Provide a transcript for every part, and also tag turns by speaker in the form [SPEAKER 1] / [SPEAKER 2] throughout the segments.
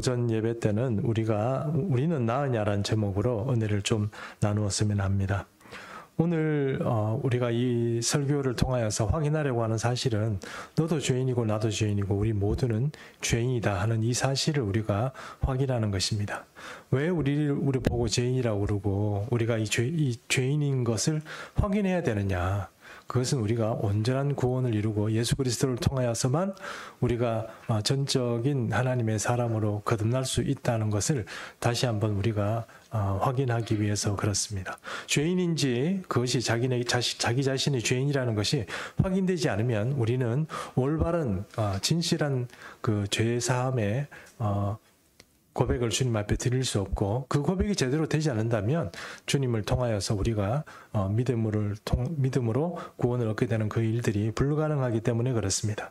[SPEAKER 1] 오전 예배 때는 우리는 나으냐라는 제목으로 은혜를 좀 나누었으면 합니다. 오늘 우리가 이 설교를 통하여서 확인하려고 하는 사실은 너도 죄인이고 나도 죄인이고 우리 모두는 죄인이다 하는 이 사실을 우리가 확인하는 것입니다. 왜 우리 보고 죄인이라고 그러고 우리가 이 죄인인 것을 확인해야 되느냐. 그것은 우리가 온전한 구원을 이루고 예수 그리스도를 통하여서만 우리가 전적인 하나님의 사람으로 거듭날 수 있다는 것을 다시 한번 우리가 확인하기 위해서 그렇습니다. 죄인인지 그것이 자기 자신이 죄인이라는 것이 확인되지 않으면 우리는 올바른 진실한 그 죄 사함의 고백을 주님 앞에 드릴 수 없고 그 고백이 제대로 되지 않는다면 주님을 통하여서 우리가 믿음으로 구원을 얻게 되는 그 일들이 불가능하기 때문에 그렇습니다.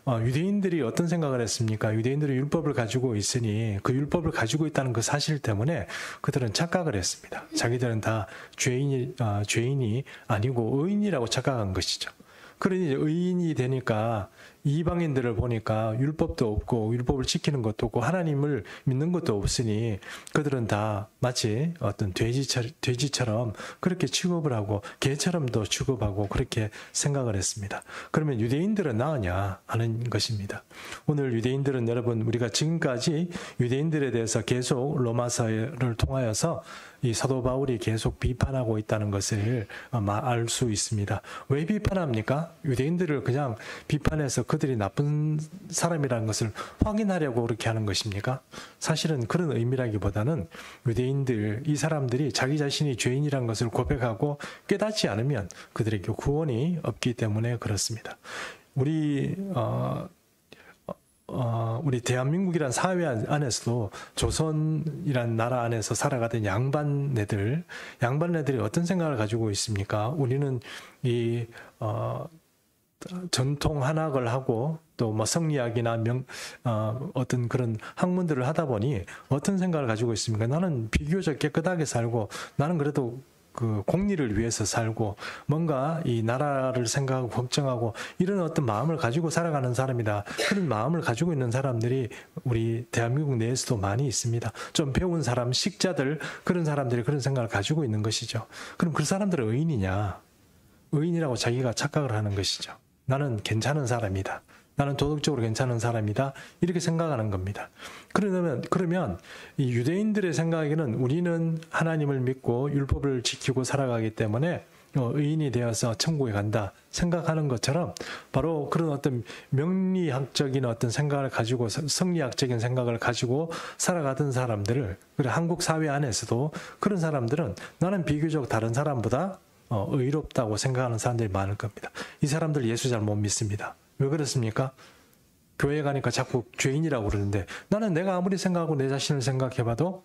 [SPEAKER 1] 유대인들이 어떤 생각을 했습니까? 유대인들이 율법을 가지고 있으니 그 율법을 가지고 있다는 그 사실 때문에 그들은 착각을 했습니다. 자기들은 다 죄인이 아니고 의인이라고 착각한 것이죠. 그러니 의인이 되니까 이방인들을 보니까 율법도 없고 율법을 지키는 것도 없고 하나님을 믿는 것도 없으니 그들은 다 마치 어떤 돼지처럼 그렇게 취급을 하고 개처럼도 취급하고 그렇게 생각을 했습니다. 그러면 유대인들은 나으냐 하는 것입니다. 오늘 유대인들은 여러분 우리가 지금까지 유대인들에 대해서 계속 로마서를 통하여서 이 사도 바울이 계속 비판하고 있다는 것을 알 수 있습니다. 왜 비판합니까? 유대인들을 그냥 비판해서 그들이 나쁜 사람이라는 것을 확인하려고 그렇게 하는 것입니까? 사실은 그런 의미라기보다는 유대인들, 이 사람들이 자기 자신이 죄인이라는 것을 고백하고 깨닫지 않으면 그들에게 구원이 없기 때문에 그렇습니다. 우리 대한민국이란 사회 안에서도 조선이란 나라 안에서 살아가던 양반네들이 어떤 생각을 가지고 있습니까? 우리는 이 전통 한학을 하고 또 뭐 성리학이나 어떤 그런 학문들을 하다 보니 어떤 생각을 가지고 있습니까? 나는 비교적 깨끗하게 살고 나는 그래도 그 공리를 위해서 살고 뭔가 이 나라를 생각하고 걱정하고 이런 어떤 마음을 가지고 살아가는 사람이다. 그런 마음을 가지고 있는 사람들이 우리 대한민국 내에서도 많이 있습니다. 좀 배운 사람, 식자들 그런 사람들이 그런 생각을 가지고 있는 것이죠. 그럼 그 사람들은 의인이냐? 의인이라고 자기가 착각을 하는 것이죠. 나는 괜찮은 사람이다. 나는 도덕적으로 괜찮은 사람이다. 이렇게 생각하는 겁니다. 그러면 이 유대인들의 생각에는 우리는 하나님을 믿고 율법을 지키고 살아가기 때문에 의인이 되어서 천국에 간다 생각하는 것처럼 바로 그런 어떤 명리학적인 어떤 생각을 가지고 성리학적인 생각을 가지고 살아가던 사람들을 그리고 한국 사회 안에서도 그런 사람들은 나는 비교적 다른 사람보다 의롭다고 생각하는 사람들이 많을 겁니다. 이 사람들 예수 잘 못 믿습니다. 왜 그렇습니까? 교회 가니까 자꾸 죄인이라고 그러는데 나는 내가 아무리 생각하고 내 자신을 생각해봐도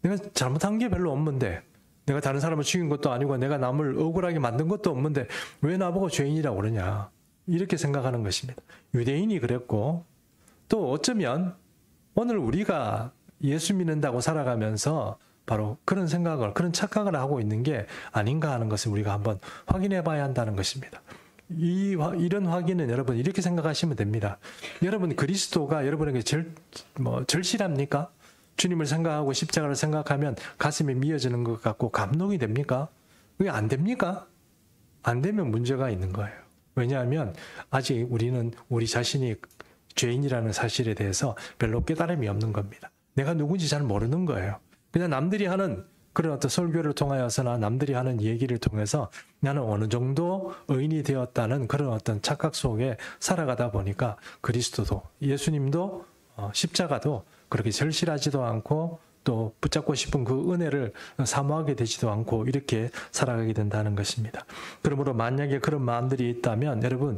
[SPEAKER 1] 내가 잘못한 게 별로 없는데 내가 다른 사람을 죽인 것도 아니고 내가 남을 억울하게 만든 것도 없는데 왜 나보고 죄인이라고 그러냐 이렇게 생각하는 것입니다. 유대인이 그랬고 또 어쩌면 오늘 우리가 예수 믿는다고 살아가면서 바로 그런 생각을 그런 착각을 하고 있는 게 아닌가 하는 것을 우리가 한번 확인해 봐야 한다는 것입니다. 이런 확인은 여러분 이렇게 생각하시면 됩니다. 여러분 그리스도가 여러분에게 절실합니까? 주님을 생각하고 십자가를 생각하면 가슴이 미어지는 것 같고 감동이 됩니까? 왜 안 됩니까? 안 되면 문제가 있는 거예요. 왜냐하면 아직 우리는 우리 자신이 죄인이라는 사실에 대해서 별로 깨달음이 없는 겁니다. 내가 누군지 잘 모르는 거예요. 그냥 남들이 하는 그런 어떤 설교를 통하여서나 남들이 하는 얘기를 통해서 나는 어느 정도 의인이 되었다는 그런 어떤 착각 속에 살아가다 보니까 그리스도도 예수님도 십자가도 그렇게 절실하지도 않고 또 붙잡고 싶은 그 은혜를 사모하게 되지도 않고 이렇게 살아가게 된다는 것입니다. 그러므로 만약에 그런 마음들이 있다면 여러분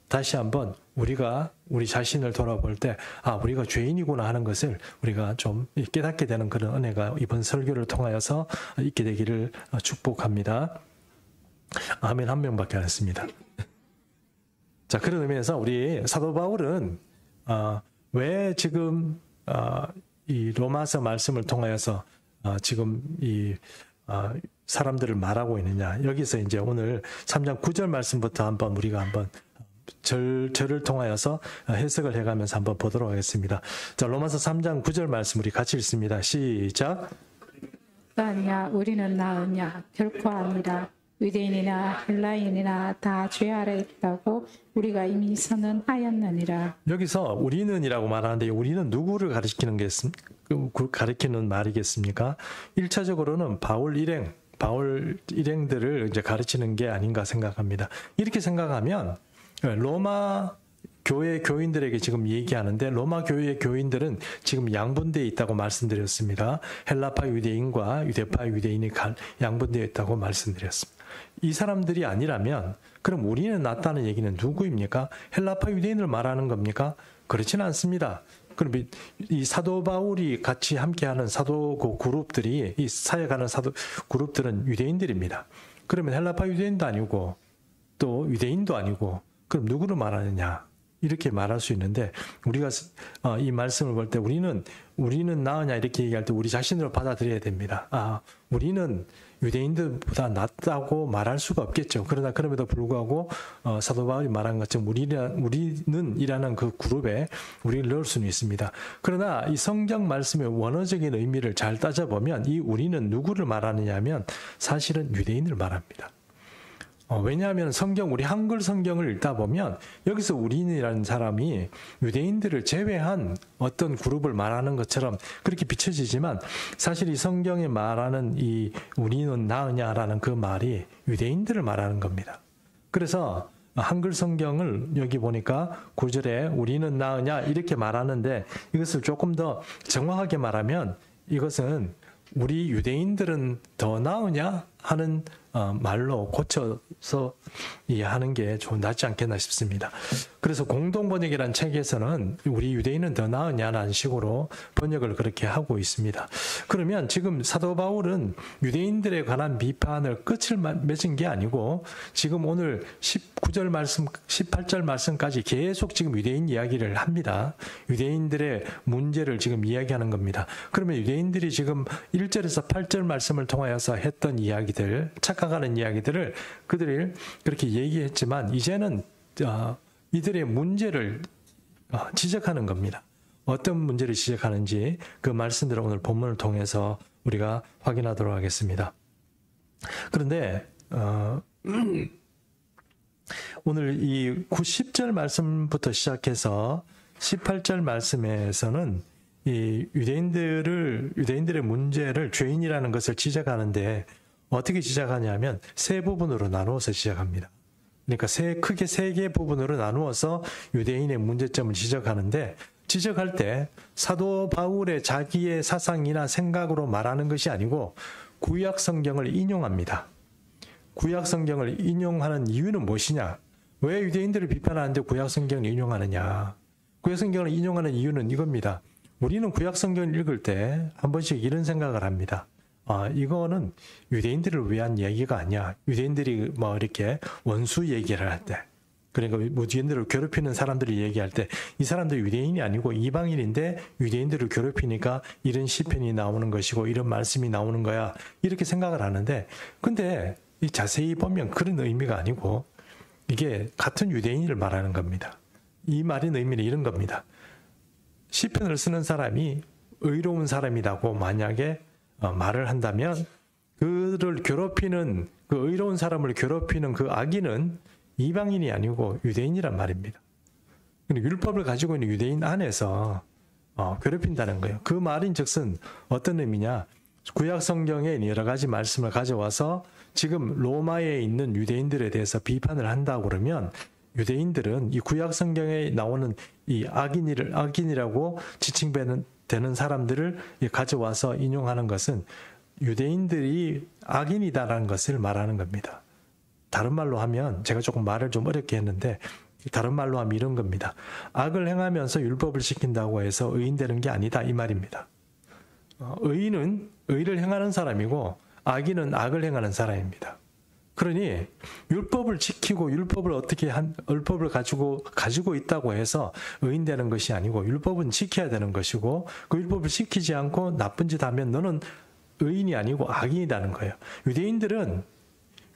[SPEAKER 1] 다시 한번 우리가 우리 자신을 돌아볼 때 우리가 죄인이구나 하는 것을 우리가 좀 깨닫게 되는 그런 은혜가 이번 설교를 통하여서 있게 되기를 축복합니다. 아멘 한 명밖에 안 했습니다. 자, 그런 의미에서 우리 사도 바울은 왜 지금 이 로마서 말씀을 통하여서 지금 이 사람들을 말하고 있느냐. 여기서 이제 오늘 3장 9절 말씀부터 우리가 한번 절을 통하여서 해석을 해가면서 한번 보도록 하겠습니다. 자, 로마서 3장 9절 말씀 우리 같이 읽습니다. 시작.
[SPEAKER 2] 아니야 우리는 나으냐 결코 아니라 유대인이나 헬라인이나 다 죄 아래 있다고 우리가 이미 선언하였느니라.
[SPEAKER 1] 여기서 우리는이라고 말하는데 우리는 누구를 가리키는 말이겠습니까? 1차적으로는 바울 일행들을 이제 가르치는 게 아닌가 생각합니다. 이렇게 생각하면 로마 교회 교인들에게 지금 얘기하는데 로마 교회의 교인들은 지금 양분되어 있다고 말씀드렸습니다. 헬라파 유대인과 유대파 유대인이 양분되어 있다고 말씀드렸습니다. 이 사람들이 아니라면 그럼 우리는 낫다는 얘기는 누구입니까? 헬라파 유대인을 말하는 겁니까? 그렇지는 않습니다. 그럼 이 사도 바울이 같이 함께하는 사도 그룹들이 이 사역하는 사도 그룹들은 유대인들입니다. 그러면 헬라파 유대인도 아니고 또 유대인도 아니고 그럼 누구를 말하느냐? 이렇게 말할 수 있는데 우리가 이 말씀을 볼 때 우리는 나으냐 이렇게 얘기할 때 우리 자신을 받아들여야 됩니다. 우리는 유대인들보다 낫다고 말할 수가 없겠죠. 그러나 그럼에도 불구하고 사도 바울이 말한 것처럼 우리는이라는 그 그룹에 우리를 넣을 수는 있습니다. 그러나 이 성경 말씀의 원어적인 의미를 잘 따져보면 이 우리는 누구를 말하느냐 하면 사실은 유대인을 말합니다. 왜냐하면 우리 한글 성경을 읽다 보면 여기서 우리인이라는 사람이 유대인들을 제외한 어떤 그룹을 말하는 것처럼 그렇게 비춰지지만 사실 이 성경에 말하는 이 우리는 나으냐라는 그 말이 유대인들을 말하는 겁니다. 그래서 한글 성경을 여기 보니까 9절에 우리는 나으냐 이렇게 말하는데 이것을 조금 더 정확하게 말하면 이것은 우리 유대인들은 더 나으냐 하는 말로 고쳐서 이해하는 게 좀 낫지 않겠나 싶습니다. 그래서 공동번역이라는 책에서는 우리 유대인은 더 나으냐라는 식으로 번역을 그렇게 하고 있습니다. 그러면 지금 사도 바울은 유대인들에 관한 비판을 끝을 맺은 게 아니고 지금 오늘 19절 말씀, 18절 말씀까지 계속 지금 유대인 이야기를 합니다. 유대인들의 문제를 지금 이야기하는 겁니다. 그러면 유대인들이 지금 1절에서 8절 말씀을 통하여서 했던 이야기들, 착각하는 이야기들을 그들이 그렇게 얘기했지만 이제는 이들의 문제를 지적하는 겁니다. 어떤 문제를 지적하는지 그 말씀들을 오늘 본문을 통해서 우리가 확인하도록 하겠습니다. 그런데 오늘 이 10절 말씀부터 시작해서 18절 말씀에서는 이 유대인들의 문제를 죄인이라는 것을 지적하는데 어떻게 지적하냐면 세 부분으로 나누어서 지적합니다. 그러니까 크게 세 개의 부분으로 나누어서 유대인의 문제점을 지적하는데 지적할 때 사도 바울의 자기의 사상이나 생각으로 말하는 것이 아니고 구약 성경을 인용합니다. 구약 성경을 인용하는 이유는 무엇이냐? 왜 유대인들을 비판하는데 구약 성경을 인용하느냐? 구약 성경을 인용하는 이유는 이겁니다. 우리는 구약 성경을 읽을 때 한 번씩 이런 생각을 합니다. 이거는 유대인들을 위한 얘기가 아니야. 유대인들이 이렇게 원수 얘기를 할 때, 그러니까 유대인들을 괴롭히는 사람들이 얘기할 때, 이 사람들이 유대인이 아니고 이방인인데 유대인들을 괴롭히니까 이런 시편이 나오는 것이고 이런 말씀이 나오는 거야. 이렇게 생각을 하는데, 근데 자세히 보면 그런 의미가 아니고 이게 같은 유대인을 말하는 겁니다. 이 말의 의미는 이런 겁니다. 시편을 쓰는 사람이 의로운 사람이라고 만약에 말을 한다면 그를 괴롭히는 그 의로운 사람을 괴롭히는 그 악인은 이방인이 아니고 유대인이란 말입니다. 율법을 가지고 있는 유대인 안에서 괴롭힌다는 거예요. 그 말인즉슨 어떤 의미냐? 구약 성경에 여러 가지 말씀을 가져와서 지금 로마에 있는 유대인들에 대해서 비판을 한다고 그러면 유대인들은 이 구약 성경에 나오는 이 악인이라고 지칭되는 사람들을 가져와서 인용하는 것은 유대인들이 악인이다라는 것을 말하는 겁니다. 다른 말로 하면 제가 조금 말을 좀 어렵게 했는데 다른 말로 하면 이런 겁니다. 악을 행하면서 율법을 지킨다고 해서 의인 되는 게 아니다 이 말입니다. 의인은 의를 행하는 사람이고 악인은 악을 행하는 사람입니다. 그러니 율법을 지키고 율법을 가지고 있다고 해서 의인 되는 것이 아니고 율법은 지켜야 되는 것이고 그 율법을 지키지 않고 나쁜 짓 하면 너는 의인이 아니고 악인이라는 거예요. 유대인들은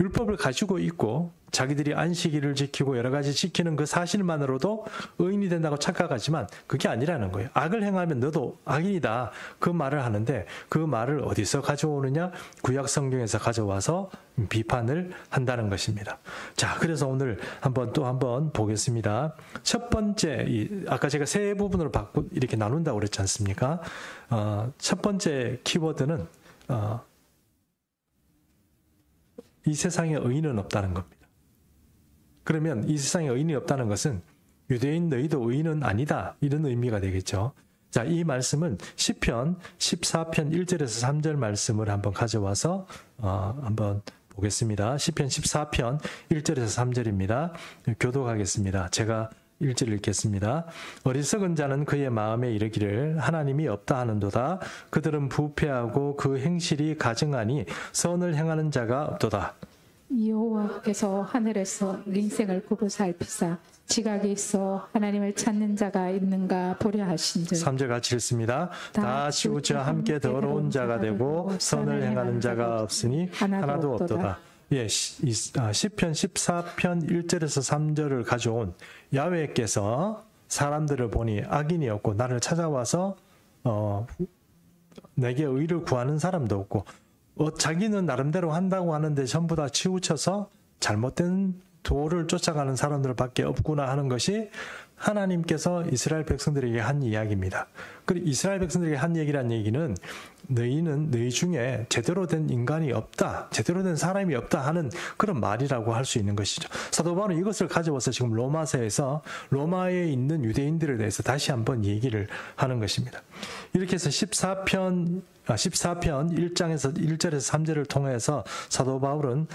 [SPEAKER 1] 율법을 가지고 있고 자기들이 안식일을 지키고 여러 가지 지키는 그 사실만으로도 의인이 된다고 착각하지만 그게 아니라는 거예요. 악을 행하면 너도 악인이다. 그 말을 하는데 그 말을 어디서 가져오느냐? 구약 성경에서 가져와서 비판을 한다는 것입니다. 자, 그래서 오늘 또 한번 보겠습니다. 첫 번째, 아까 제가 세 부분으로 이렇게 나눈다고 그랬지 않습니까? 첫 번째 키워드는 이 세상에 의인은 없다는 겁니다. 그러면 이 세상에 의인이 없다는 것은 유대인 너희도 의인은 아니다. 이런 의미가 되겠죠. 자, 이 말씀은 시편 14편 1절에서 3절 말씀을 한번 가져와서 한번 보겠습니다. 시편 14편 1절에서 3절입니다. 교독하겠습니다. 제가 1절 읽겠습니다. 어리석은 자는 그의 마음에 이르기를 하나님이 없다 하는도다. 그들은 부패하고 그 행실이 가증하니 선을 행하는 자가 없도다.
[SPEAKER 2] 여호와께서 하늘에서 인생을 보고 살피사 지각이 있어 하나님을 찾는 자가 있는가 보려 하신즉
[SPEAKER 1] 3절 같이 읽습니다. 다 치우쳐 함께 더러운 자가 되고 선을 행하는 자가 없으니 하나도 없도다. 예, 시편 14편 1절에서 3절을 가져온 야훼께서 사람들을 보니 악인이었고 나를 찾아와서 내게 의를 구하는 사람도 없고 자기는 나름대로 한다고 하는데 전부 다 치우쳐서 잘못된 도를 쫓아가는 사람들밖에 없구나 하는 것이 하나님께서 이스라엘 백성들에게 한 이야기입니다. 그리고 이스라엘 백성들에게 한 얘기란 얘기는 너희는 너희 중에 제대로 된 인간이 없다, 제대로 된 사람이 없다 하는 그런 말이라고 할 수 있는 것이죠. 사도 바울은 이것을 가져와서 지금 로마서에서 로마에 있는 유대인들에 대해서 다시 한번 얘기를 하는 것입니다. 이렇게 해서 14편 1장에서 1절에서 3절을 통해서 사도 바울은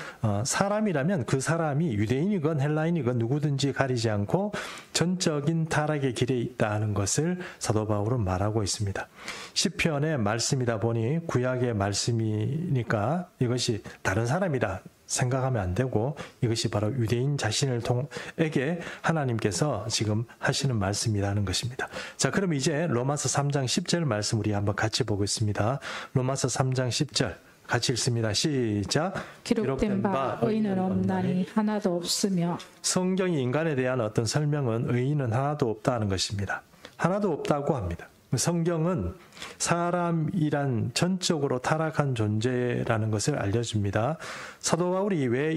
[SPEAKER 1] 사람이라면 그 사람이 유대인이건 헬라인이건 누구든지 가리지 않고 전적인 타락의 길에 있다 하는 것을 사도 바울은 말하고 있습니다. 시편의 말씀이다 보니 구약의 말씀이니까 이것이 다른 사람이라 생각하면 안 되고 이것이 바로 유대인 자신에게 하나님께서 지금 하시는 말씀이라는 것입니다. 자, 그럼 이제 로마서 3장 10절 말씀 우리 한번 같이 보겠습니다. 로마서 3장 10절 같이 읽습니다. 시작.
[SPEAKER 2] 기록된 바 의인은 없나니 하나도 없으며.
[SPEAKER 1] 성경이 인간에 대한 어떤 설명은 의인은 하나도 없다는 것입니다. 하나도 없다고 합니다. 성경은 사람이란 전적으로 타락한 존재라는 것을 알려줍니다. 사도 바울이 왜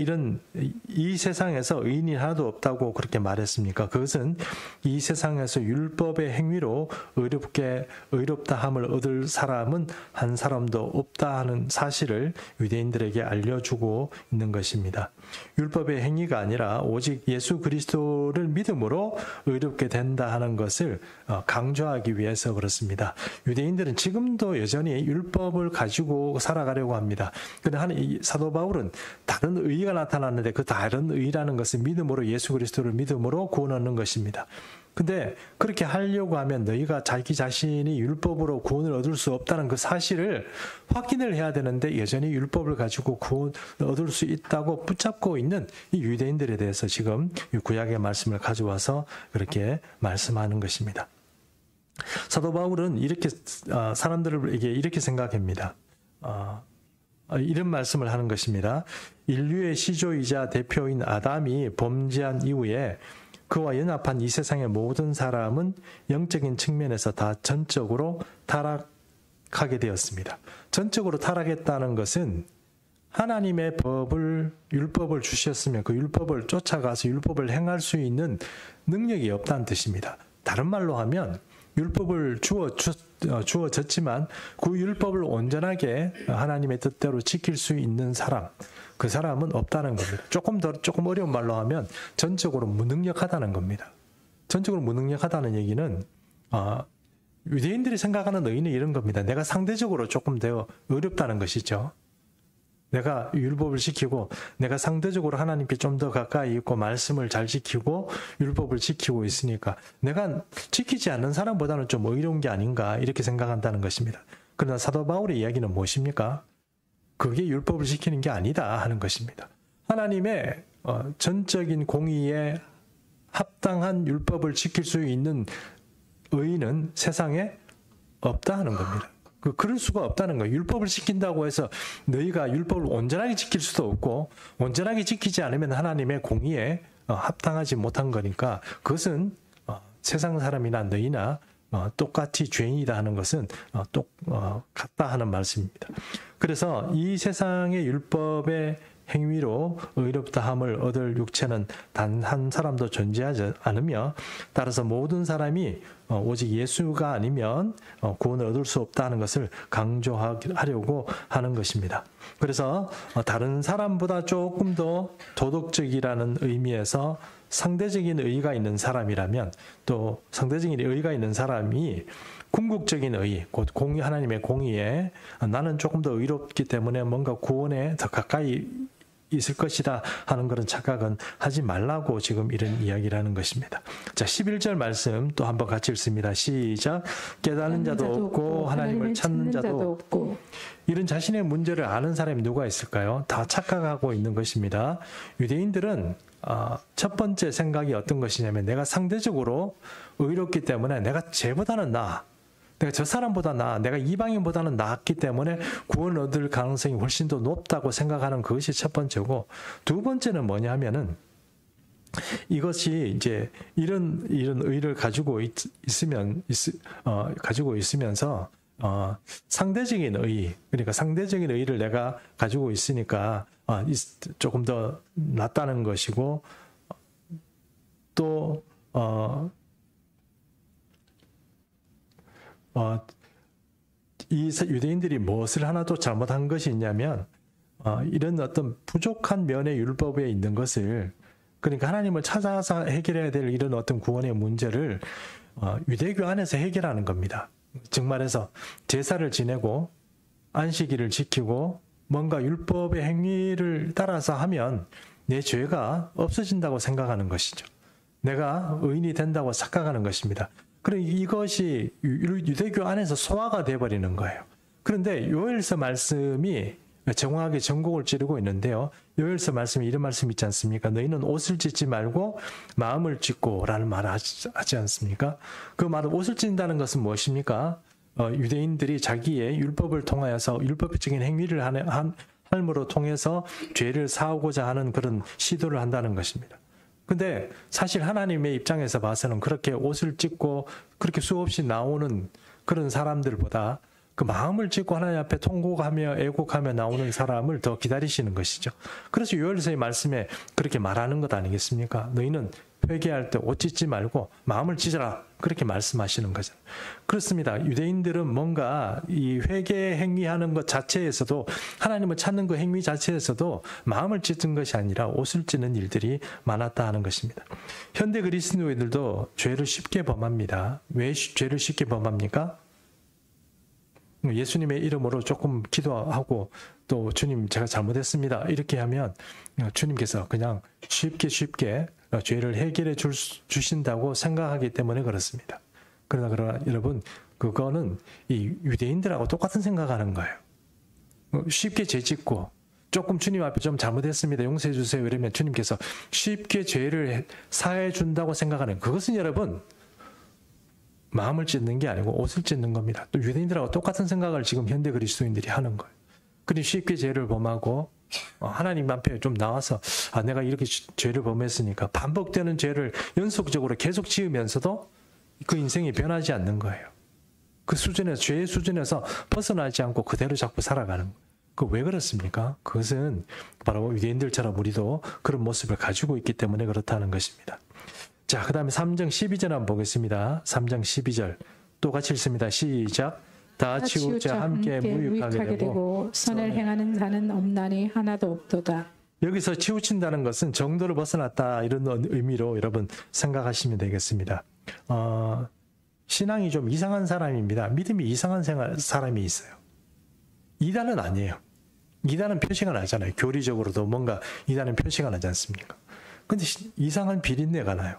[SPEAKER 1] 이 세상에서 의인이 하나도 없다고 그렇게 말했습니까? 그것은 이 세상에서 율법의 행위로 의롭다함을 얻을 사람은 한 사람도 없다 하는 사실을 유대인들에게 알려주고 있는 것입니다. 율법의 행위가 아니라 오직 예수 그리스도를 믿음으로 의롭게 된다 하는 것을 강조하기 위해서 그렇습니다. 유대인들은 지금도 여전히 율법을 가지고 살아가려고 합니다. 그런데 사도 바울은 다른 의의가 나타났는데 그 다른 의의라는 것은 믿음으로 예수 그리스도를 믿음으로 구원 얻는 것입니다. 근데 그렇게 하려고 하면 너희가 자기 자신이 율법으로 구원을 얻을 수 없다는 그 사실을 확인을 해야 되는데 여전히 율법을 가지고 구원 얻을 수 있다고 붙잡고 있는 이 유대인들에 대해서 지금 구약의 말씀을 가져와서 그렇게 말씀하는 것입니다. 사도 바울은 이렇게 사람들에게 이렇게 생각합니다. 이런 말씀을 하는 것입니다. 인류의 시조이자 대표인 아담이 범죄한 이후에 그와 연합한 이 세상의 모든 사람은 영적인 측면에서 다 전적으로 타락하게 되었습니다. 전적으로 타락했다는 것은 하나님의 율법을 주셨으면 그 율법을 쫓아가서 율법을 행할 수 있는 능력이 없다는 뜻입니다. 다른 말로 하면 율법을 주어졌지만 그 율법을 온전하게 하나님의 뜻대로 지킬 수 있는 사람, 그 사람은 없다는 겁니다. 조금 어려운 말로 하면 전적으로 무능력하다는 겁니다. 전적으로 무능력하다는 얘기는 유대인들이 생각하는 의인은 이런 겁니다. 내가 상대적으로 조금 더 어렵다는 것이죠. 내가 율법을 지키고 내가 상대적으로 하나님께 좀 더 가까이 있고 말씀을 잘 지키고 율법을 지키고 있으니까 내가 지키지 않는 사람보다는 좀 의로운 게 아닌가 이렇게 생각한다는 것입니다. 그러나 사도 바울의 이야기는 무엇입니까? 그게 율법을 지키는 게 아니다 하는 것입니다. 하나님의 전적인 공의에 합당한 율법을 지킬 수 있는 의인은 세상에 없다 하는 겁니다. 그럴 수가 없다는 거예요. 율법을 지킨다고 해서 너희가 율법을 온전하게 지킬 수도 없고 온전하게 지키지 않으면 하나님의 공의에 합당하지 못한 거니까 그것은 세상 사람이나 너희나 똑같이 죄인이다 하는 것은 같다 하는 말씀입니다. 그래서 이 세상의 율법의 행위로 의롭다함을 얻을 육체는 단 한 사람도 존재하지 않으며 따라서 모든 사람이 오직 예수가 아니면 구원을 얻을 수 없다는 것을 강조하려고 하는 것입니다. 그래서 다른 사람보다 조금 더 도덕적이라는 의미에서 상대적인 의의가 있는 사람이라면 또 상대적인 의의가 있는 사람이 궁극적인 의의, 곧 하나님의 공의에 나는 조금 더 의롭기 때문에 뭔가 구원에 더 가까이 있을 것이다 하는 그런 착각은 하지 말라고 지금 이런 이야기를 하는 것입니다. 자, 11절 말씀 또 한번 같이 읽습니다. 시작. 깨닫는 자도 없고 하나님을 찾는 자도 없고. 이런 자신의 문제를 아는 사람이 누가 있을까요? 다 착각하고 있는 것입니다. 유대인들은 첫 번째 생각이 어떤 것이냐면 내가 상대적으로 의롭기 때문에 내가 쟤보다는 나아. 내가 저 사람보다 나아, 내가 이방인보다는 낫기 때문에 구원 얻을 가능성이 훨씬 더 높다고 생각하는 그것이 첫 번째고, 두 번째는 뭐냐 하면은 이것이 이제 이런 의를 가지고 있으면서 상대적인 의, 그러니까 상대적인 의를 내가 가지고 있으니까 조금 더 낫다는 것이고, 또 이 유대인들이 무엇을 하나도 잘못한 것이 있냐면 이런 어떤 부족한 면의 율법에 있는 것을, 그러니까 하나님을 찾아서 해결해야 될 이런 어떤 구원의 문제를 유대교 안에서 해결하는 겁니다. 즉 말해서 제사를 지내고 안식일을 지키고 뭔가 율법의 행위를 따라서 하면 내 죄가 없어진다고 생각하는 것이죠. 내가 의인이 된다고 착각하는 것입니다. 그럼 이것이 유대교 안에서 소화가 돼버리는 거예요. 그런데 요엘서 말씀이 정확하게 전곡을 찌르고 있는데요. 요엘서 말씀에 이런 말씀이 있지 않습니까? 너희는 옷을 찢지 말고 마음을 찢고 라는 말을 하지 않습니까? 그 말은 옷을 찢는다는 것은 무엇입니까? 유대인들이 자기의 율법을 통하여서 율법적인 행위를 함으로 통해서 죄를 사오고자 하는 그런 시도를 한다는 것입니다. 근데 사실 하나님의 입장에서 봐서는 그렇게 옷을 찢고 그렇게 수없이 나오는 그런 사람들보다 그 마음을 찢고 하나님 앞에 통곡하며 애곡하며 나오는 사람을 더 기다리시는 것이죠. 그래서 요엘서의 말씀에 그렇게 말하는 것 아니겠습니까? 너희는 회개할 때 옷 찢지 말고 마음을 찢어라, 그렇게 말씀하시는 거죠. 그렇습니다. 유대인들은 뭔가 이 회개 행위하는 것 자체에서도, 하나님을 찾는 그 행위 자체에서도 마음을 찢은 것이 아니라 옷을 찢는 일들이 많았다 하는 것입니다. 현대 그리스도인들도 죄를 쉽게 범합니다. 왜 죄를 쉽게 범합니까? 예수님의 이름으로 조금 기도하고 또 주님 제가 잘못했습니다 이렇게 하면 주님께서 그냥 쉽게 죄를 해결해 주신다고 생각하기 때문에 그렇습니다. 그러나 여러분, 그거는 이 유대인들하고 똑같은 생각하는 거예요. 쉽게 죄 짓고 조금 주님 앞에 좀 잘못했습니다, 용서해 주세요 이러면 주님께서 쉽게 죄를 사해 준다고 생각하는, 그것은 여러분 마음을 찢는 게 아니고 옷을 찢는 겁니다. 또 유대인들하고 똑같은 생각을 지금 현대 그리스도인들이 하는 거예요. 그리고 쉽게 죄를 범하고 하나님 앞에 좀 나와서 내가 이렇게 죄를 범했으니까 반복되는 죄를 연속적으로 계속 지으면서도 그 인생이 변하지 않는 거예요. 그 수준에서, 죄의 수준에서 벗어나지 않고 그대로 자꾸 살아가는 거예요. 그 왜 그렇습니까? 그것은 바로 유대인들처럼 우리도 그런 모습을 가지고 있기 때문에 그렇다는 것입니다. 자, 그 다음에 3장 12절 한번 보겠습니다. 3장 12절 또 같이 읽습니다. 시작. 다 치우자 함께 무익하게 되고
[SPEAKER 2] 선을 행하는 자는 없나니 하나도 없도다.
[SPEAKER 1] 여기서 치우친다는 것은 정도를 벗어났다 이런 의미로 여러분 생각하시면 되겠습니다. 신앙이 좀 이상한 사람입니다. 믿음이 이상한 사람이 있어요. 이단은 아니에요. 이단은 표시가 나잖아요. 교리적으로도 뭔가 이단은 표시가 나지 않습니까? 근데 이상한 비린내가 나요.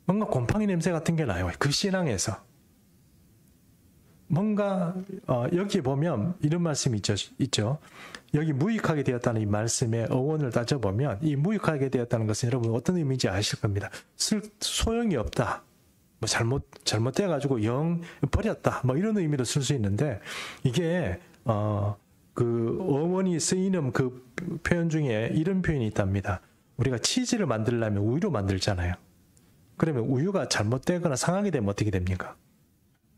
[SPEAKER 1] 뭔가 곰팡이 냄새 같은 게 나요. 그 신앙에서. 뭔가 여기 보면 이런 말씀이 있죠. 여기 무익하게 되었다는 이 말씀의 어원을 따져보면 이 무익하게 되었다는 것은 여러분 어떤 의미인지 아실 겁니다. 소용이 없다. 뭐 잘못돼 가지고 영 버렸다 뭐 이런 의미로 쓸 수 있는데 이게 그 어원이 쓰이는 그 표현 중에 이런 표현이 있답니다. 우리가 치즈를 만들려면 우유로 만들잖아요. 그러면 우유가 잘못되거나 상하게 되면 어떻게 됩니까?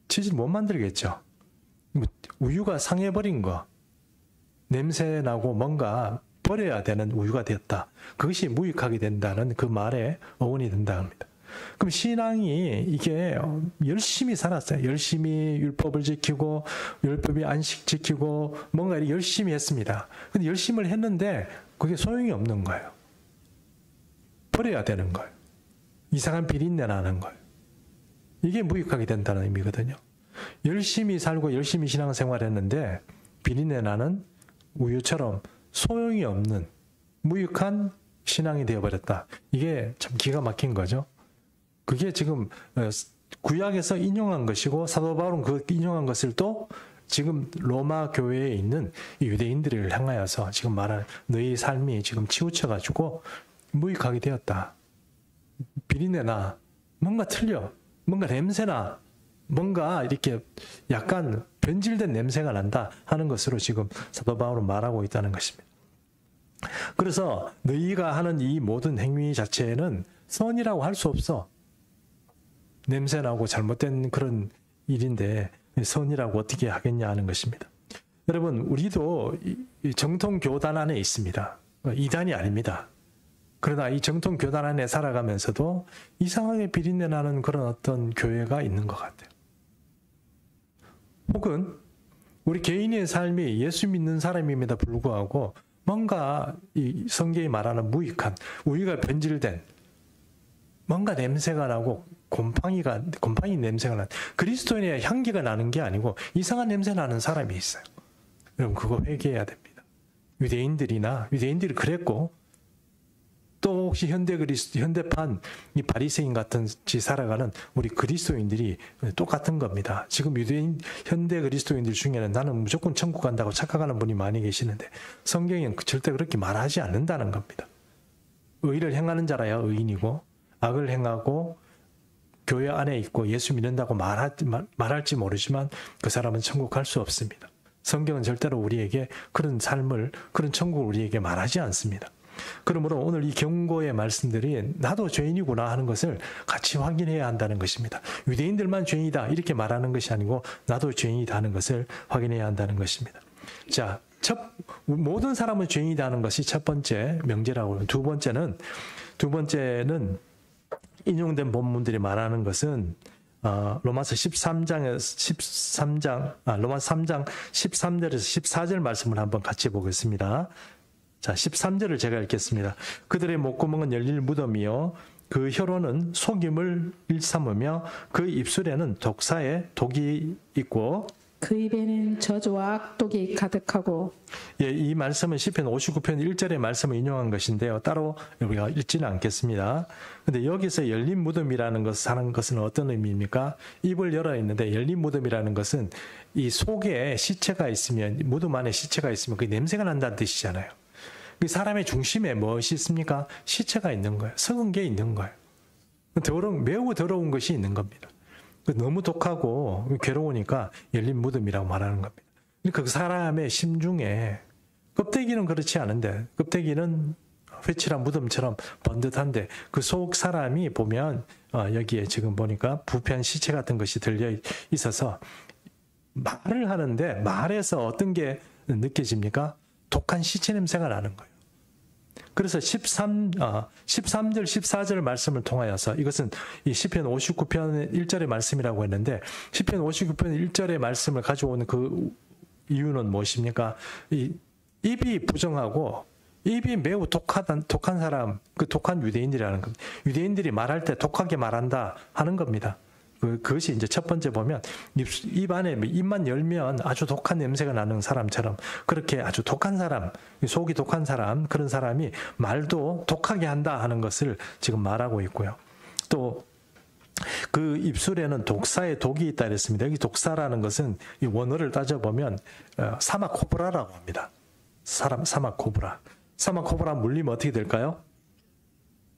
[SPEAKER 1] 치즈를 못 만들겠죠. 우유가 상해버린 거, 냄새 나고 뭔가 버려야 되는 우유가 되었다. 그것이 무익하게 된다는 그 말에 어원이 된다 합니다. 그럼 신앙이 이게 열심히 살았어요. 열심히 율법을 지키고 율법이 안식 지키고 뭔가 열심히 했습니다. 근데 열심을 했는데 그게 소용이 없는 거예요. 버려야 되는 거예요. 이상한 비린내 나는 거예요. 이게 무익하게 된다는 의미거든요. 열심히 살고 열심히 신앙생활했는데 비린내 나는 우유처럼 소용이 없는 무익한 신앙이 되어버렸다. 이게 참 기가 막힌 거죠. 그게 지금 구약에서 인용한 것이고 사도 바울은 그 인용한 것을 또 지금 로마 교회에 있는 유대인들을 향하여서 지금 말하는 너희 삶이 지금 치우쳐가지고 무익하게 되었다. 비린내나 뭔가 틀려. 뭔가 냄새나 뭔가 이렇게 약간 변질된 냄새가 난다 하는 것으로 지금 사도 바울은 말하고 있다는 것입니다. 그래서 너희가 하는 이 모든 행위 자체는 선이라고 할 수 없어. 냄새나고 잘못된 그런 일인데 선이라고 어떻게 하겠냐 하는 것입니다. 여러분 우리도 정통 교단 안에 있습니다. 이단이 아닙니다. 그러나 이 정통 교단 안에 살아가면서도 이상하게 비린내 나는 그런 어떤 교회가 있는 것 같아요. 혹은 우리 개인의 삶이 예수 믿는 사람임에도 불구하고 뭔가 이 성경이 말하는 무익한 우유가 변질된 뭔가 냄새가 나고 곰팡이 냄새가 나는 그리스도인의 향기가 나는 게 아니고 이상한 냄새 나는 사람이 있어요. 여러분 그거 회개해야 됩니다. 유대인들이 그랬고 또 혹시 현대판 이 바리새인 같이 살아가는 우리 그리스도인들이 똑같은 겁니다. 지금 현대 그리스도인들 중에는 나는 무조건 천국 간다고 착각하는 분이 많이 계시는데 성경은 절대 그렇게 말하지 않는다는 겁니다. 의를 행하는 자라야 의인이고 악을 행하고 교회 안에 있고 예수 믿는다고 말할지 모르지만 그 사람은 천국 갈 수 없습니다. 성경은 절대로 우리에게 그런 삶을 그런 천국을 우리에게 말하지 않습니다. 그러므로 오늘 이 경고의 말씀들이 나도 죄인이구나 하는 것을 같이 확인해야 한다는 것입니다. 유대인들만 죄인이다 이렇게 말하는 것이 아니고 나도 죄인이다 하는 것을 확인해야 한다는 것입니다. 자, 모든 사람은 죄인이다 하는 것이 첫 번째 명제라고 하면 두 번째는 인용된 본문들이 말하는 것은 로마서 3장 13절에서 14절 말씀을 한번 같이 보겠습니다. 자, 13절을 제가 읽겠습니다. 그들의 목구멍은 열릴 무덤이요 그 혀로는 속임을 일삼으며 그 입술에는 독사의 독이 있고
[SPEAKER 2] 그 입에는 저주와 악독이 가득하고.
[SPEAKER 1] 예, 이 말씀은 시편 59편 1절의 말씀을 인용한 것인데요. 따로 우리가 읽지는 않겠습니다. 근데 여기서 열린 무덤이라는 것은 어떤 의미입니까? 입을 열어 있는데 열린 무덤이라는 것은 이 속에 시체가 있으면 무덤 안에 시체가 있으면 그 냄새가 난다는 뜻이잖아요. 그 사람의 중심에 무엇이 있습니까? 시체가 있는 거예요. 썩은 게 있는 거예요. 매우 더러운 것이 있는 겁니다. 너무 독하고 괴로우니까 열린 무덤이라고 말하는 겁니다. 그 사람의 심중에 껍데기는 그렇지 않은데 껍데기는 회칠한 무덤처럼 번듯한데 그 속 사람이 보면 여기에 지금 보니까 부패한 시체 같은 것이 들려 있어서 말을 하는데 말에서 어떤 게 느껴집니까? 독한 시체 냄새가 나는 거예요. 그래서 13절, 14절 말씀을 통하여서 이것은 이 시편 59편 1절의 말씀이라고 했는데 시편 59편 1절의 말씀을 가져오는 그 이유는 무엇입니까? 이 입이 부정하고 입이 매우 독한 사람, 그 독한 유대인들이라는 겁니다. 유대인들이 말할 때 독하게 말한다 하는 겁니다. 그것이 이제 첫 번째 보면 입 안에 입만 열면 아주 독한 냄새가 나는 사람처럼 그렇게 아주 독한 사람, 속이 독한 사람, 그런 사람이 말도 독하게 한다 하는 것을 지금 말하고 있고요. 또 그 입술에는 독사의 독이 있다 그랬습니다. 여기 독사라는 것은 이 원어를 따져보면 사막 코브라라고 합니다. 사막 코브라. 사막 코브라 물리면 어떻게 될까요?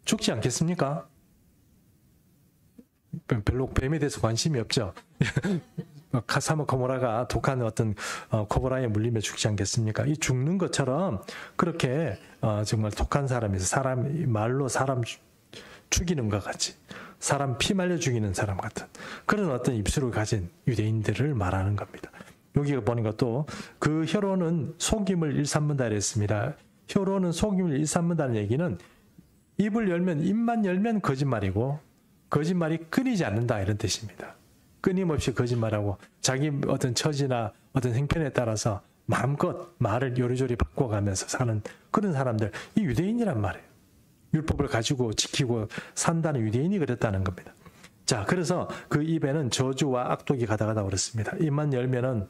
[SPEAKER 1] 죽지 않겠습니까? 별로 뱀에 대해서 관심이 없죠. 카사마 코모라가 독한 어떤 코브라에 물리며 죽지 않겠습니까? 이 죽는 것처럼 그렇게 정말 독한 사람에서 말로 사람 죽이는 것 같이 사람 피 말려 죽이는 사람 같은 그런 어떤 입술을 가진 유대인들을 말하는 겁니다. 여기 보니까 또 그 혀로는 속임을 일삼는다 이랬습니다. 혀로는 속임을 일삼는다는 얘기는 입만 열면 거짓말이고 거짓말이 끊이지 않는다 이런 뜻입니다. 끊임없이 거짓말하고 자기 어떤 처지나 어떤 행편에 따라서 마음껏 말을 요리조리 바꿔가면서 사는 그런 사람들, 이 유대인이란 말이에요. 율법을 가지고 지키고 산다는 유대인이 그랬다는 겁니다. 자, 그래서 그 입에는 저주와 악독이 가다가다 그랬습니다. 입만 열면은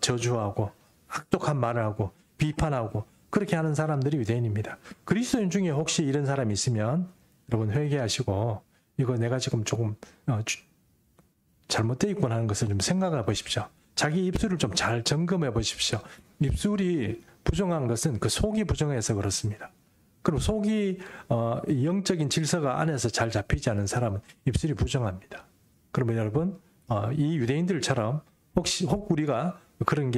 [SPEAKER 1] 저주하고 악독한 말을 하고 비판하고 그렇게 하는 사람들이 유대인입니다. 그리스도인 중에 혹시 이런 사람이 있으면 여러분 회개하시고 이거 내가 지금 조금 잘못되어 있구나 하는 것을 좀 생각해 보십시오. 자기 입술을 좀 잘 점검해 보십시오. 입술이 부정한 것은 그 속이 부정해서 그렇습니다. 그럼 속이 영적인 질서가 안에서 잘 잡히지 않은 사람은 입술이 부정합니다. 그러면 여러분 이 유대인들처럼 혹 우리가 그런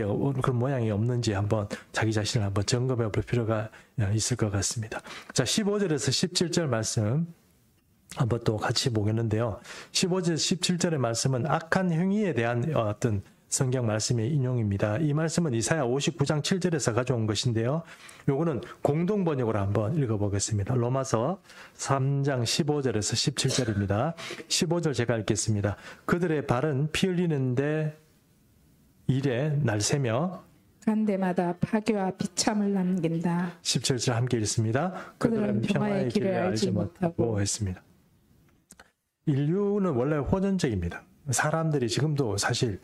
[SPEAKER 1] 모양이 없는지 한번 자기 자신을 한번 점검해 볼 필요가 있을 것 같습니다. 자, 15절에서 17절 말씀 한번 또 같이 보겠는데요. 15절 17절의 말씀은 악한 행위에 대한 어떤 성경 말씀의 인용입니다. 이 말씀은 이사야 59장 7절에서 가져온 것인데요. 요거는 공동 번역으로 한번 읽어보겠습니다. 로마서 3장 15절에서 17절입니다. 15절 제가 읽겠습니다. 그들의 발은 피 흘리는데 일에 날새며
[SPEAKER 2] 간 데마다 파괴와 비참을 남긴다.
[SPEAKER 1] 17절 함께 읽습니다. 그들은 평화의 길을 알지 못하고 했습니다. 인류는 원래 호전적입니다. 사람들이 지금도 사실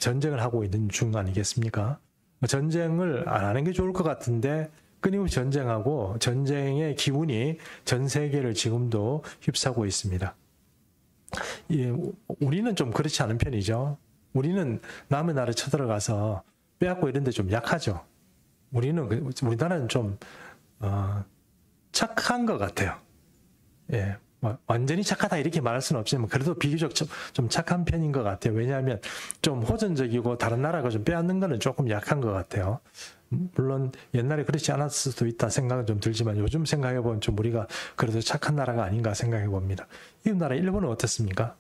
[SPEAKER 1] 전쟁을 하고 있는 중 아니겠습니까? 전쟁을 안 하는 게 좋을 것 같은데 끊임없이 전쟁하고 전쟁의 기운이 전 세계를 지금도 휩싸고 있습니다. 우리는 좀 그렇지 않은 편이죠. 우리는 남의 나라에 쳐들어가서 빼앗고 이런 데 좀 약하죠. 우리나라는 좀 착한 것 같아요. 예. 완전히 착하다 이렇게 말할 수는 없지만 그래도 비교적 좀 착한 편인 것 같아요. 왜냐하면 좀 호전적이고 다른 나라가 좀 빼앗는 거는 조금 약한 것 같아요. 물론 옛날에 그렇지 않았을 수도 있다 생각은 좀 들지만 요즘 생각해보면 좀 우리가 그래도 착한 나라가 아닌가 생각해 봅니다. 이 나라 일본은 어떻습니까?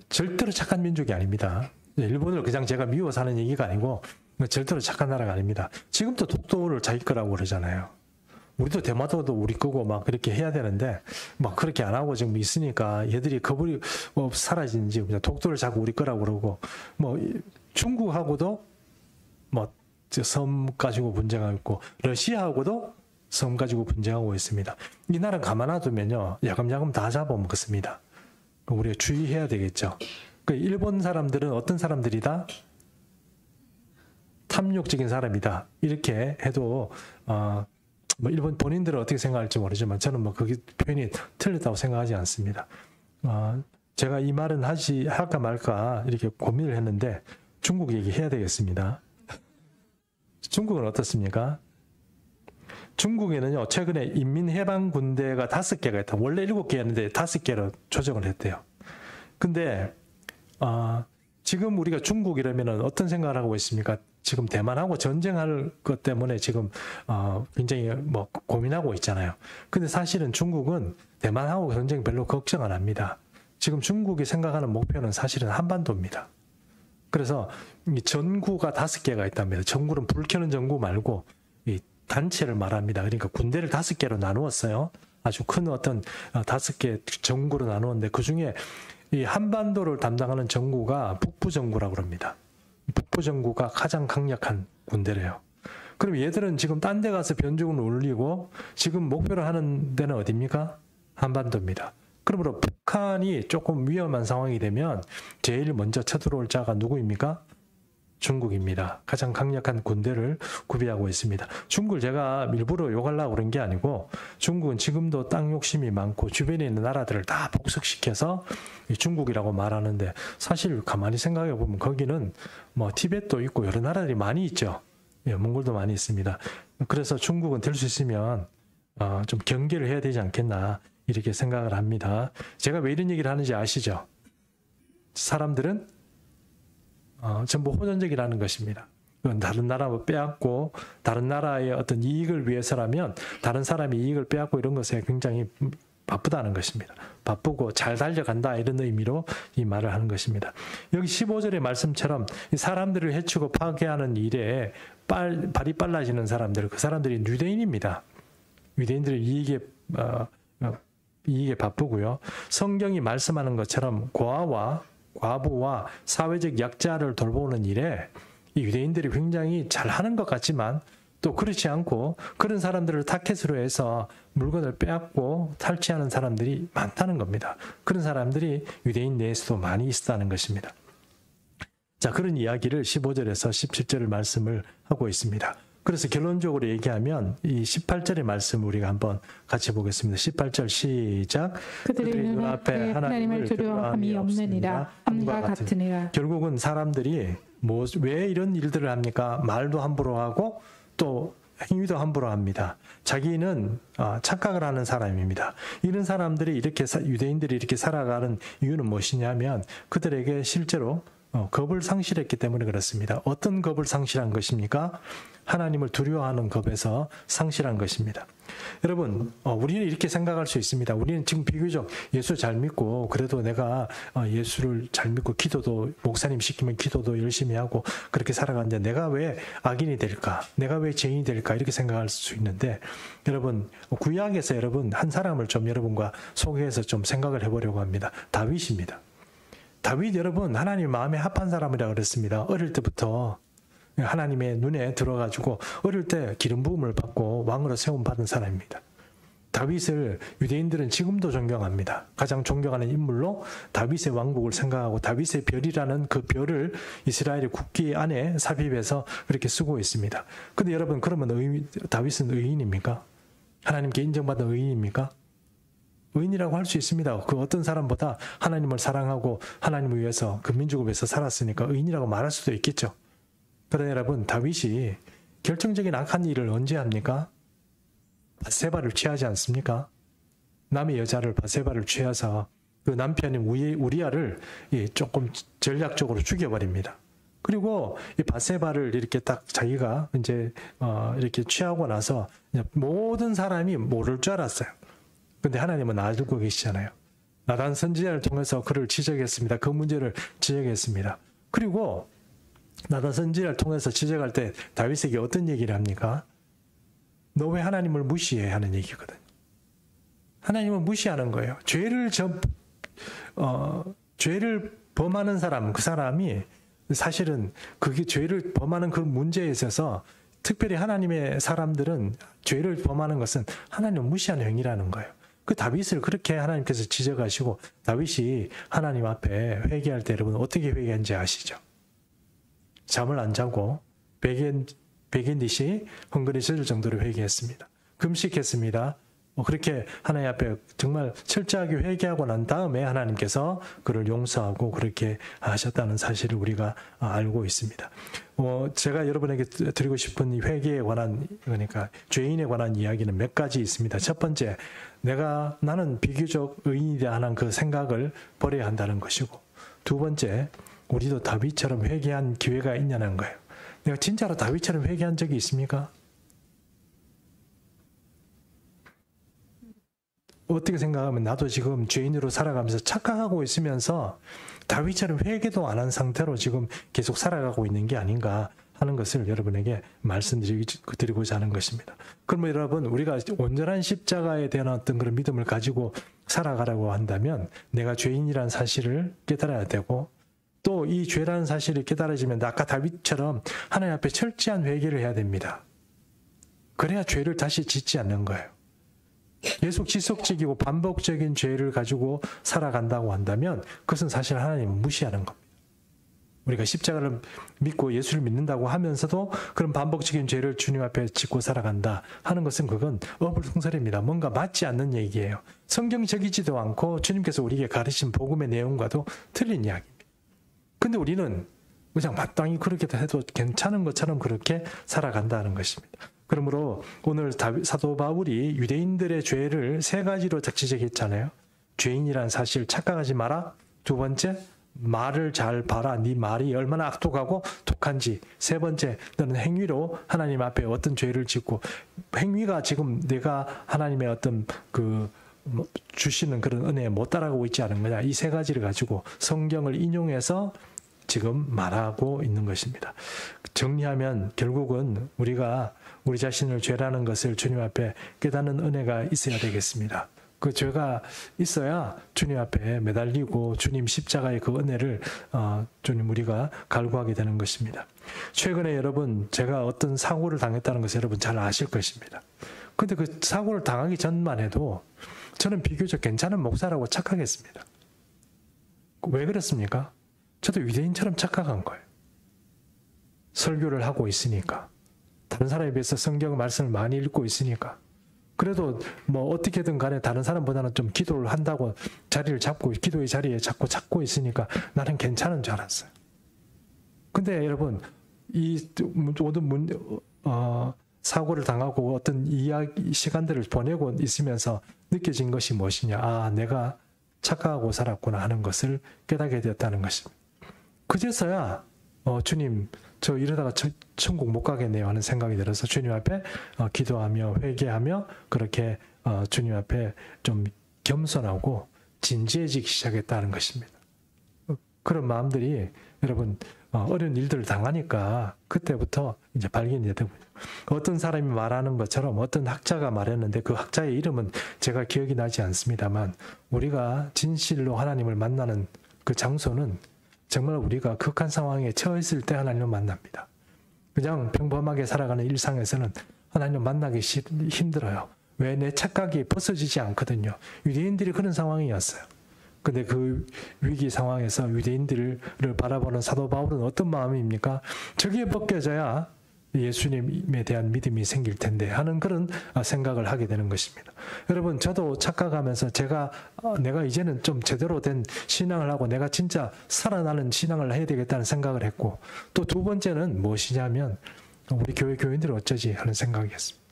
[SPEAKER 1] 절대로 착한 민족이 아닙니다. 일본을 그냥 제가 미워서 하는 얘기가 아니고 절대로 착한 나라가 아닙니다. 지금도 독도를 자기 거라고 그러잖아요. 우리도 대마도도 우리 거고 막 그렇게 해야 되는데 막 그렇게 안 하고 지금 있으니까 얘들이 겁이 사라진지 그냥 독도를 자꾸 우리 거라고 그러고 뭐 중국하고도 뭐 섬 가지고 분쟁하고 있고 러시아하고도 섬 가지고 분쟁하고 있습니다. 이 나라 가만 놔두면요 야금야금 다 잡아먹습니다. 우리가 주의해야 되겠죠. 일본 사람들은 어떤 사람들이다? 탐욕적인 사람이다. 이렇게 해도 뭐 일본 본인들은 어떻게 생각할지 모르지만 저는 뭐 그게 표현이 틀렸다고 생각하지 않습니다. 제가 이 말은 할까 말까 이렇게 고민을 했는데 중국 얘기해야 되겠습니다. 중국은 어떻습니까? 중국에는요 최근에 인민해방군대가 5개가 있다. 원래 7개였는데 5개로 조정을 했대요. 근데 지금 우리가 중국이라면 어떤 생각을 하고 있습니까? 지금 대만하고 전쟁할 것 때문에 지금 굉장히 뭐 고민하고 있잖아요. 근데 사실은 중국은 대만하고 전쟁 별로 걱정 안 합니다. 지금 중국이 생각하는 목표는 사실은 한반도입니다. 그래서 이 전구가 5개가 있답니다. 전구는 불 켜는 전구 말고 이 단체를 말합니다. 그러니까 군대를 5개로 나누었어요. 아주 큰 어떤 5개 전구로 나누었는데 그중에 이 한반도를 담당하는 전구가 북부전구라고 합니다. 북부전구가 가장 강력한 군대래요. 그럼 얘들은 지금 딴 데 가서 변종을 올리고 지금 목표를 하는 데는 어디입니까? 한반도입니다. 그러므로 북한이 조금 위험한 상황이 되면 제일 먼저 쳐들어올 자가 누구입니까? 중국입니다. 가장 강력한 군대를 구비하고 있습니다. 중국을 제가 일부러 욕하려고 그런 게 아니고 중국은 지금도 땅 욕심이 많고 주변에 있는 나라들을 다 복속시켜서 중국이라고 말하는데 사실 가만히 생각해 보면 거기는 뭐 티벳도 있고 여러 나라들이 많이 있죠. 예, 몽골도 많이 있습니다. 그래서 중국은 될 수 있으면 좀 경계를 해야 되지 않겠나 이렇게 생각을 합니다. 제가 왜 이런 얘기를 하는지 아시죠? 사람들은 전부 호전적이라는 것입니다. 다른 나라 빼앗고 다른 나라의 어떤 이익을 위해서라면 다른 사람이 이익을 빼앗고 이런 것에 굉장히 바쁘다는 것입니다. 바쁘고 잘 달려간다 이런 의미로 이 말을 하는 것입니다. 여기 15절의 말씀처럼 사람들을 해치고 파괴하는 일에 발이 빨라지는 사람들, 그 사람들이 유대인입니다. 유대인들이 이익에 바쁘고요. 성경이 말씀하는 것처럼 고아와 과부와 사회적 약자를 돌보는 일에 이 유대인들이 굉장히 잘하는 것 같지만 또 그렇지 않고 그런 사람들을 타겟으로 해서 물건을 빼앗고 탈취하는 사람들이 많다는 겁니다. 그런 사람들이 유대인 내에서도 많이 있다는 것입니다. 자, 그런 이야기를 15절에서 17절의 말씀을 하고 있습니다. 그래서 결론적으로 얘기하면 이 18절의 말씀 우리가 한번 같이 보겠습니다. 18절 시작.
[SPEAKER 2] 그들의 눈 앞에 하나님을 두려워함이 없느니라 함과 같으니라.
[SPEAKER 1] 결국은 사람들이 왜 이런 일들을 합니까? 말도 함부로 하고 또 행위도 함부로 합니다. 자기는 착각을 하는 사람입니다. 이런 사람들이 이렇게 유대인들이 이렇게 살아가는 이유는 무엇이냐면 그들에게 실제로 겁을 상실했기 때문에 그렇습니다. 어떤 겁을 상실한 것입니까? 하나님을 두려워하는 겁에서 상실한 것입니다. 여러분, 우리는 이렇게 생각할 수 있습니다. 우리는 지금 비교적 예수 잘 믿고 그래도 내가 예수를 잘 믿고 기도도 목사님 시키면 기도도 열심히 하고 그렇게 살아가는데 내가 왜 악인이 될까? 내가 왜 죄인이 될까? 이렇게 생각할 수 있는데 여러분, 구약에서 여러분 한 사람을 좀 여러분과 소개해서 좀 생각을 해보려고 합니다. 다윗입니다. 다윗 여러분 하나님 마음에 합한 사람이라고 그랬습니다. 어릴 때부터 하나님의 눈에 들어가지고 어릴 때 기름 부음을 받고 왕으로 세움 받은 사람입니다. 다윗을 유대인들은 지금도 존경합니다. 가장 존경하는 인물로 다윗의 왕국을 생각하고 다윗의 별이라는 그 별을 이스라엘의 국기 안에 삽입해서 그렇게 쓰고 있습니다. 근데 여러분 그러면 다윗은 의인입니까? 하나님께 인정받은 의인입니까? 의인이라고 할 수 있습니다. 그 어떤 사람보다 하나님을 사랑하고 하나님을 위해서 그 민족을 위해서 살았으니까 의인이라고 말할 수도 있겠죠. 그러나 여러분 다윗이 결정적인 악한 일을 언제 합니까? 밧세바를 취하지 않습니까? 남의 여자를 밧세바를 취해서 그 남편인 우리아를 조금 전략적으로 죽여버립니다. 그리고 이 밧세바를 이렇게 딱 자기가 이제 이렇게 취하고 나서 모든 사람이 모를 줄 알았어요. 근데 하나님은 알고 계시잖아요. 나단 선지자를 통해서 그를 지적했습니다. 그 문제를 지적했습니다. 그리고 나단 선지자를 통해서 지적할 때 다윗에게 어떤 얘기를 합니까? 너 왜 하나님을 무시해? 하는 얘기거든요. 하나님을 무시하는 거예요. 죄를 범하는 사람, 그 사람이 사실은 그게 죄를 범하는 그 문제에 있어서 특별히 하나님의 사람들은 죄를 범하는 것은 하나님을 무시하는 행위라는 거예요. 그 다윗을 그렇게 하나님께서 지적하시고 다윗이 하나님 앞에 회개할 때 여러분 어떻게 회개한지 아시죠? 잠을 안 자고 백엔디시 흥건히 젖을 정도로 회개했습니다. 금식했습니다. 그렇게 하나님 앞에 정말 철저하게 회개하고 난 다음에 하나님께서 그를 용서하고 그렇게 하셨다는 사실을 우리가 알고 있습니다. 제가 여러분에게 드리고 싶은 회개에 관한 그러니까 죄인에 관한 이야기는 몇 가지 있습니다. 첫 번째, 나는 비교적 의인이다 하는 그 생각을 버려야 한다는 것이고, 두 번째, 우리도 다윗처럼 회개한 기회가 있냐는 거예요. 내가 진짜로 다윗처럼 회개한 적이 있습니까? 어떻게 생각하면 나도 지금 죄인으로 살아가면서 착각하고 있으면서 다윗처럼 회개도 안 한 상태로 지금 계속 살아가고 있는 게 아닌가 하는 것을 여러분에게 말씀드리고자 하는 것입니다. 그러면 여러분 우리가 온전한 십자가에 대한 어떤 그런 믿음을 가지고 살아가라고 한다면 내가 죄인이라는 사실을 깨달아야 되고 또 이 죄라는 사실이 깨달아지면 아까 다윗처럼 하나님 앞에 철저한 회개를 해야 됩니다. 그래야 죄를 다시 짓지 않는 거예요. 계속 지속적이고 반복적인 죄를 가지고 살아간다고 한다면 그것은 사실 하나님을 무시하는 겁니다. 우리가 십자가를 믿고 예수를 믿는다고 하면서도 그런 반복적인 죄를 주님 앞에 짓고 살아간다 하는 것은 그건 어불성설입니다. 뭔가 맞지 않는 얘기예요. 성경적이지도 않고 주님께서 우리에게 가르친 복음의 내용과도 틀린 이야기입니다. 근데 우리는 그냥 마땅히 그렇게 해도 괜찮은 것처럼 그렇게 살아간다는 것입니다. 그러므로 오늘 사도 바울이 유대인들의 죄를 3가지로 지적했잖아요. 죄인이란 사실 착각하지 마라. 2번째, 말을 잘 봐라. 네 말이 얼마나 악독하고 독한지. 3번째, 너는 행위로 하나님 앞에 어떤 죄를 짓고, 행위가 지금 내가 하나님의 어떤 주시는 그런 은혜에 못 따라가고 있지 않은 거냐. 이 3가지를 가지고 성경을 인용해서 지금 말하고 있는 것입니다. 정리하면 결국은 우리가 우리 자신을 죄라는 것을 주님 앞에 깨닫는 은혜가 있어야 되겠습니다. 그 죄가 있어야 주님 앞에 매달리고 주님 십자가의 그 은혜를 주님 우리가 갈구하게 되는 것입니다. 최근에 여러분 제가 어떤 사고를 당했다는 것을 여러분 잘 아실 것입니다. 근데 그 사고를 당하기 전만 해도 저는 비교적 괜찮은 목사라고 착각했습니다. 왜 그렇습니까? 저도 유대인처럼 착각한 거예요. 설교를 하고 있으니까. 다른 사람에 비해서 성경 말씀을 많이 읽고 있으니까. 그래도 뭐 어떻게든 간에 다른 사람보다는 좀 기도를 한다고 자리를 잡고 기도의 자리에 자꾸 찾고 있으니까 나는 괜찮은 줄 알았어요. 근데 여러분 이 모든 사고를 당하고 어떤 이야기 시간들을 보내고 있으면서 느껴진 것이 무엇이냐. 아, 내가 착각하고 살았구나 하는 것을 깨닫게 되었다는 것입니다. 그제서야 주님 저 이러다가 천국 못 가겠네요 하는 생각이 들어서 주님 앞에 기도하며 회개하며 그렇게 주님 앞에 좀 겸손하고 진지해지기 시작했다는 것입니다. 그런 마음들이 여러분 어려운 일들을 당하니까 그때부터 이제 발견이 되더군요. 어떤 사람이 말하는 것처럼 어떤 학자가 말했는데 그 학자의 이름은 제가 기억이 나지 않습니다만 우리가 진실로 하나님을 만나는 그 장소는 정말 우리가 극한 상황에 처했을 때 하나님을 만납니다. 그냥 평범하게 살아가는 일상에서는 하나님을 만나기 힘들어요. 왜? 내 착각이 벗어지지 않거든요. 유대인들이 그런 상황이었어요. 근데 그 위기 상황에서 유대인들을 바라보는 사도 바울은 어떤 마음입니까? 저게 벗겨져야 예수님에 대한 믿음이 생길 텐데 하는 그런 생각을 하게 되는 것입니다. 여러분 저도 착각하면서 내가 이제는 좀 제대로 된 신앙을 하고 내가 진짜 살아나는 신앙을 해야 되겠다는 생각을 했고 또 2번째는 무엇이냐면 우리 교회 교인들은 어쩌지 하는 생각이었습니다.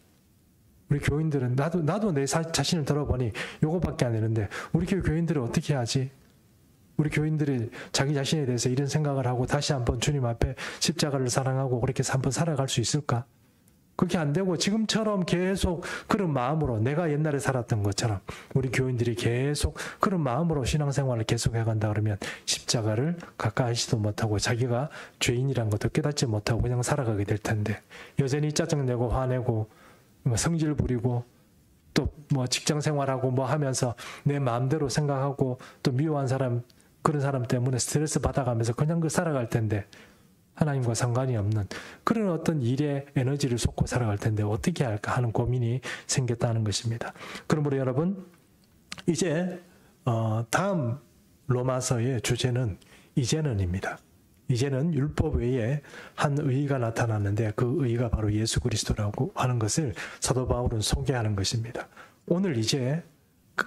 [SPEAKER 1] 우리 교인들은 나도 내 자신을 들어보니 요거밖에 안 되는데 우리 교회 교인들은 어떻게 하지? 우리 교인들이 자기 자신에 대해서 이런 생각을 하고 다시 한번 주님 앞에 십자가를 사랑하고 그렇게 한번 살아갈 수 있을까? 그게 안 되고 지금처럼 계속 그런 마음으로 내가 옛날에 살았던 것처럼 우리 교인들이 계속 그런 마음으로 신앙생활을 계속 해간다 그러면 십자가를 가까이 하지도 못하고 자기가 죄인이란 것도 깨닫지 못하고 그냥 살아가게 될 텐데 여전히 짜증내고 화내고 성질 부리고 또 뭐 직장 생활하고 뭐 하면서 내 마음대로 생각하고 또 미워한 사람 그런 사람 때문에 스트레스 받아가면서 그냥 살아갈 텐데 하나님과 상관이 없는 그런 어떤 일에 에너지를 쏟고 살아갈 텐데 어떻게 할까 하는 고민이 생겼다는 것입니다. 그러므로 여러분 이제 다음 로마서의 주제는 이제는입니다. 이제는 율법 외에 한 의의가 나타났는데 그 의의가 바로 예수 그리스도라고 하는 것을 사도 바울은 소개하는 것입니다.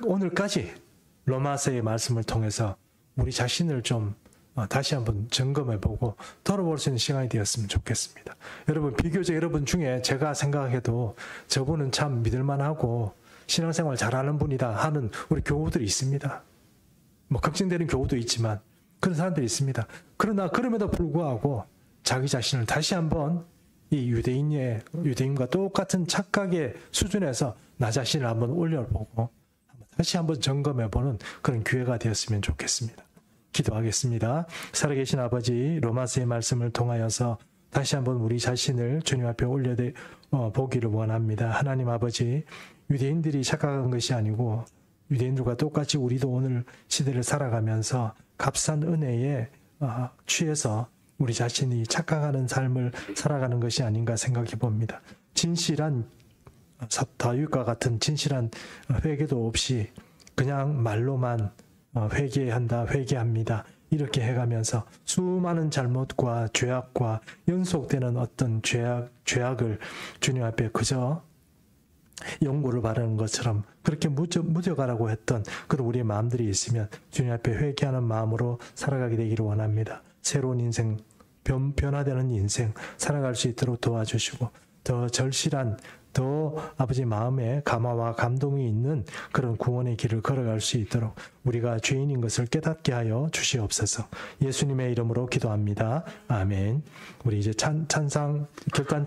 [SPEAKER 1] 오늘까지 로마서의 말씀을 통해서 우리 자신을 좀 다시 한번 점검해보고 돌아볼 수 있는 시간이 되었으면 좋겠습니다. 여러분 비교적 여러분 중에 제가 생각해도 저분은 참 믿을만하고 신앙생활 잘하는 분이다 하는 우리 교우들이 있습니다. 뭐 걱정되는 교우도 있지만 그런 사람들이 있습니다. 그러나 그럼에도 불구하고 자기 자신을 다시 한번 이 유대인과 똑같은 착각의 수준에서 나 자신을 한번 올려보고 다시 한번 점검해보는 그런 기회가 되었으면 좋겠습니다. 기도하겠습니다. 살아계신 아버지 로마서의 말씀을 통하여서 다시 한번 우리 자신을 주님 앞에 올려보기를 원합니다. 하나님 아버지 유대인들이 착각한 것이 아니고 유대인들과 똑같이 우리도 오늘 시대를 살아가면서 값싼 은혜에 취해서 우리 자신이 착각하는 삶을 살아가는 것이 아닌가 생각해 봅니다. 진실한 다윗과 같은 진실한 회개도 없이 그냥 말로만 회개합니다. 이렇게 해가면서 수많은 잘못과 죄악과 연속되는 어떤 죄악을 주님 앞에 그저 영구를 바라는 것처럼 그렇게 묻어가라고 했던 그런 우리의 마음들이 있으면 주님 앞에 회개하는 마음으로 살아가게 되기를 원합니다. 새로운 인생, 변화되는 인생 살아갈 수 있도록 도와주시고 더 절실한, 더 아버지 마음에 감화와 감동이 있는 그런 구원의 길을 걸어갈 수 있도록 우리가 죄인인 것을 깨닫게 하여 주시옵소서. 예수님의 이름으로 기도합니다. 아멘. 우리 이제 찬상 결단